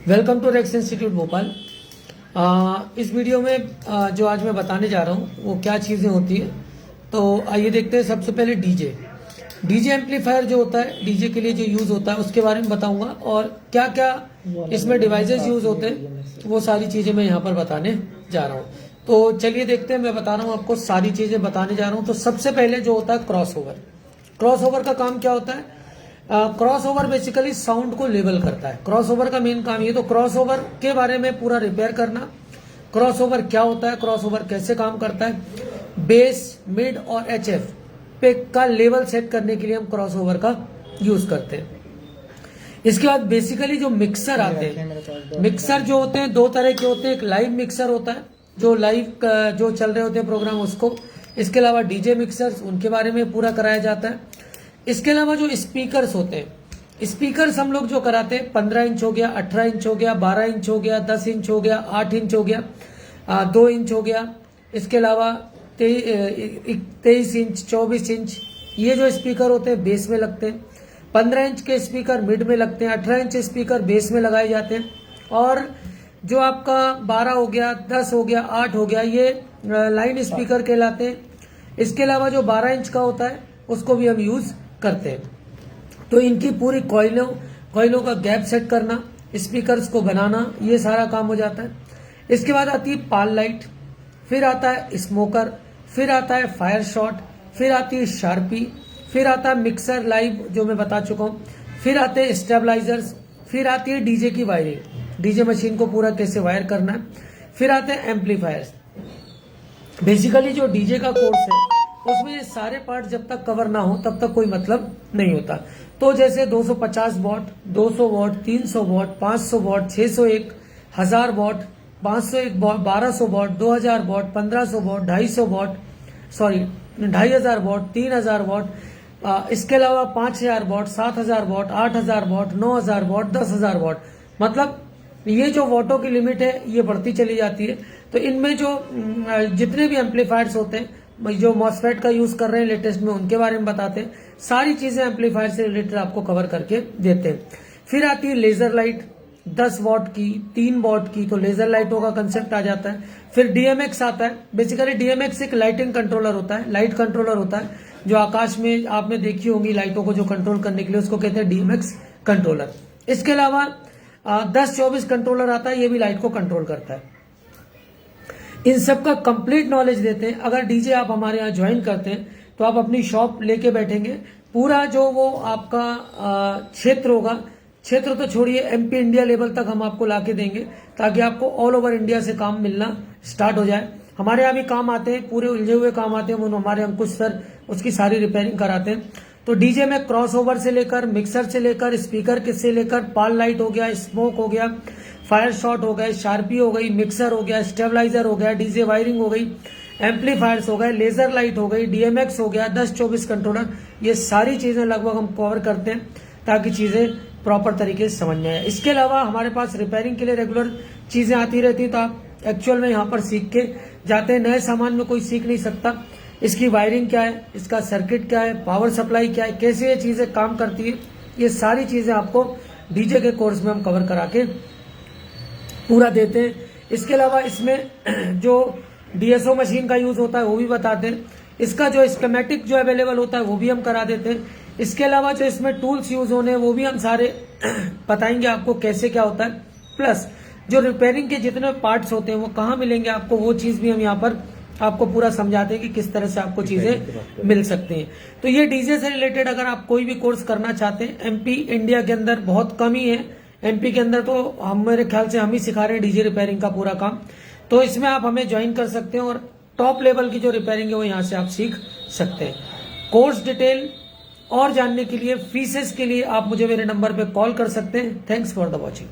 Welcome to Rex institute Bhopal. इस video में जो आज मैं बताने जा रहा हूँ वो क्या चीज़ें होती है, तो आइए देखते हैं। सबसे पहले डीजे एम्पलीफायर जो होता है, डीजे के लिए जो यूज़ होता है उसके बारे में बताऊंगा, और क्या क्या इसमें डिवाइसेस यूज़ होते हैं वो सारी चीज़ें मैं यहाँ पर बताने जा रहा हूँ। तो चलिए देखते हैं। मैं बता रहा हूँ आपको, सारी चीज़ें बताने जा रहा हूँ। तो सबसे पहले जो होता है क्रॉस ओवर का काम क्या होता है? क्रॉस ओवर बेसिकली साउंड को लेवल करता है। क्रॉस ओवर का मेन काम ये, तो क्रॉस ओवर के बारे में पूरा रिपेयर करना, क्रॉस ओवर क्या होता है, क्रॉस ओवर कैसे काम करता है, बेस, मिड और एचएफ पे का लेवल सेट करने के लिए हम क्रॉस ओवर का यूज करते हैं। इसके बाद बेसिकली जो मिक्सर आते हैं, मिक्सर जो होते हैं दो तरह के होते हैं। एक लाइव मिक्सर होता है, जो लाइव जो चल रहे होते हैं प्रोग्राम उसको। इसके अलावा डीजे मिक्सर्स, उनके बारे में पूरा कराया जाता है। इसके अलावा जो स्पीकर्स होते हैं, स्पीकर्स हम लोग जो कराते हैं 15 इंच हो गया, 18 इंच हो गया, 12 इंच हो गया, 10 इंच हो गया, 8 इंच हो गया, 2 इंच हो गया। इसके अलावा 23 इंच, 24 इंच, ये जो स्पीकर होते हैं बेस में लगते हैं। 15 इंच के स्पीकर मिड में लगते हैं, 18 इंच स्पीकर बेस में लगाए जाते हैं, और जो आपका 12 हो गया, 10 हो गया, 8 हो गया, ये लाइन स्पीकर कहलाते हैं। इसके अलावा जो 12 इंच का होता है उसको भी हम यूज करते हैं। तो इनकी पूरी कॉइलों का गैप सेट करना, स्पीकर्स को बनाना, ये सारा काम हो जाता है। इसके बाद आती है पाल लाइट, फिर आता है स्मोकर, फिर आता है फायर शॉट, फिर आती है शार्पी, फिर आता है मिक्सर लाइव जो मैं बता चुका हूँ, फिर आते हैं स्टेबलाइजर्स, फिर आती है डीजे की वायरिंग, डीजे मशीन को पूरा कैसे वायर करना है, फिर आते हैं एम्पलीफायर्स। बेसिकली जो डीजे का कोर्स है उसमें ये सारे पार्ट जब तक कवर ना हो तब तक कोई मतलब नहीं होता। तो जैसे 250 what, 200 what, 300 what, 500 what, 601, 1000 what, 501 what, 1200 what, 2000 what, 1500 what, 250 what, sorry 2500 what, 3000 what, इसके अलावा 5000 what, 7000 what, 8000 what, 9000 what, 10000 what, मतलब ये जो वॉटों की लिमिट है ये बढ़ती चली जाती है। तो इनमें जो जितने भी एम्पलीफायर्स होते हैं, जो मॉसफेट का यूज कर रहे हैं लेटेस्ट में, उनके बारे में बताते हैं। सारी चीजें एम्पलीफायर से रिलेटेड आपको कवर करके देते हैं। फिर आती है लेजर लाइट, 10 वॉट की, 3 वॉट की, तो लेजर लाइटों का कंसेप्ट आ जाता है। फिर डीएमएक्स आता है। बेसिकली डीएमएक्स एक लाइटिंग कंट्रोलर होता है, लाइट कंट्रोलर होता है, जो आकाश में आपने देखी होंगी लाइटों को जो कंट्रोल करने के लिए, उसको कहते हैं डीएमएक्स कंट्रोलर। इसके अलावा 10-24 कंट्रोलर आता है, ये भी लाइट को कंट्रोल करता है। इन सब का कंप्लीट नॉलेज देते हैं। अगर डीजे आप हमारे यहाँ ज्वाइन करते हैं तो आप अपनी शॉप लेके बैठेंगे, पूरा जो वो आपका क्षेत्र होगा, क्षेत्र तो छोड़िए, एमपी इंडिया लेवल तक हम आपको लाके देंगे, ताकि आपको ऑल ओवर इंडिया से काम मिलना स्टार्ट हो जाए। हमारे यहाँ भी काम आते हैं, पूरे उलझे हुए काम आते हैं, हमारे अंकुश सर उसकी सारी रिपेयरिंग कराते हैं। तो डीजे में क्रॉस ओवर से लेकर, मिक्सर से लेकर, स्पीकर से लेकर, पाल लाइट हो गया, स्मोक हो गया, फायर शॉट हो गए, शार्पी हो गई, मिक्सर हो गया, स्टेबलाइजर हो गया, डीजे वायरिंग हो गई, एम्पलीफायर्स हो गए, लेजर लाइट हो गई, डीएमएक्स हो गया, 10-24 कंट्रोलर, ये सारी चीजें लगभग हम कवर करते हैं ताकि चीजें प्रॉपर तरीके से समझ में आए। इसके अलावा हमारे पास रिपेयरिंग के लिए रेगुलर चीजें आती रहती है, तो आप एक्चुअल में यहाँ पर सीख के जाते हैं। नए सामान में कोई सीख नहीं सकता इसकी वायरिंग क्या है, इसका सर्किट क्या है, पावर सप्लाई क्या है, कैसे ये चीजें काम करती है, ये सारी चीजें आपको डीजे के कोर्स में हम कवर करा के पूरा देते हैं। इसके अलावा इसमें जो डीएसओ मशीन का यूज होता है वो भी बताते हैं। इसका जो स्कीमेटिक जो अवेलेबल होता है वो भी हम करा देते हैं। इसके अलावा जो इसमें टूल्स यूज होने हैं वो भी हम सारे बताएंगे आपको कैसे क्या होता है। प्लस जो रिपेयरिंग के जितने पार्ट्स होते हैं वो कहाँ मिलेंगे आपको, वो चीज भी हम यहाँ पर आपको पूरा समझाते हैं कि किस तरह से आपको चीजें मिल सकती हैं। तो ये डीजे से रिलेटेड अगर आप कोई भी कोर्स करना चाहते हैं, एमपी इंडिया के अंदर बहुत कम ही है, एमपी के अंदर तो हम मेरे ख्याल से हम ही सिखा रहे हैं डीजे रिपेयरिंग का पूरा काम। तो इसमें आप हमें ज्वाइन कर सकते हैं और टॉप लेवल की जो रिपेयरिंग है वो यहाँ से आप सीख सकते हैं। कोर्स डिटेल और जानने के लिए, फीसेस के लिए आप मुझे मेरे नंबर पे कॉल कर सकते हैं। Thanks for the watching.